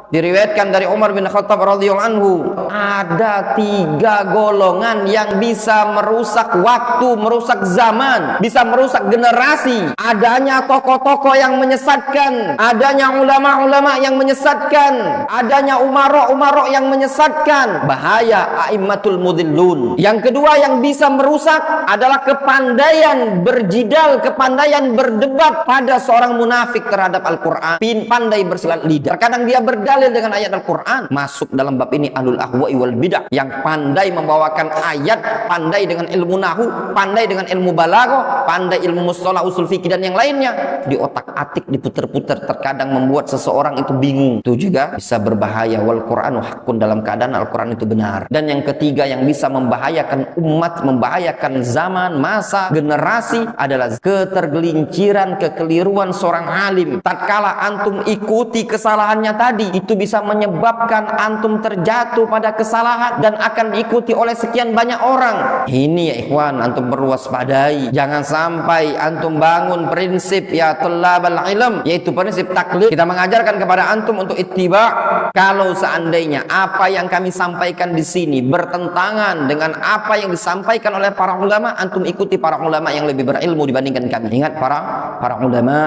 Diriwayatkan dari Umar bin Khattab radhiyallahu anhu, ada 3 golongan yang bisa merusak waktu, merusak zaman, bisa merusak generasi. Adanya tokoh-tokoh yang menyesatkan, adanya ulama-ulama yang menyesatkan, adanya umara-umara yang menyesatkan. Bahaya a'immatul mudhillun. Yang kedua yang bisa merusak adalah kepandaian berjidal, kepandaian berdebat pada seorang munafik terhadap Al-Quran. Pandai bersilat lidah. Terkadang dia berdalil dengan ayat Al-Quran. Masuk dalam bab ini ahlul ahwa'i wal bidah, yang pandai membawakan ayat, pandai dengan ilmu nahu, pandai dengan ilmu balaghah, pandai ilmu mustalah, usul fikih dan yang lainnya, di otak-atik, diputer-puter, terkadang membuat seseorang itu bingung. Itu juga bisa berbahaya. Wal Qur'anu haqqun, dalam keadaan Al-Quran itu benar. Dan yang ketiga yang bisa membahayakan umat, membahayakan zaman, masa, generasi adalah ketergelinciran, kekeliruan seorang alim. Tatkala antum ikuti kesalahannya tadi, itu bisa menyebabkan antum terjatuh pada kesalahan dan akan diikuti oleh sekian banyak orang. Ini ya ikhwan, antum perlu waspadai. Jangan sampai antum bangun prinsip ya thalabal ilm, yaitu prinsip taklid. Kita mengajarkan kepada antum untuk ittiba. Kalau seandainya apa yang kami sampaikan di sini bertentangan dengan apa yang disampaikan oleh para ulama, antum ikuti para ulama yang lebih berilmu dibandingkan kami. Ingat para ulama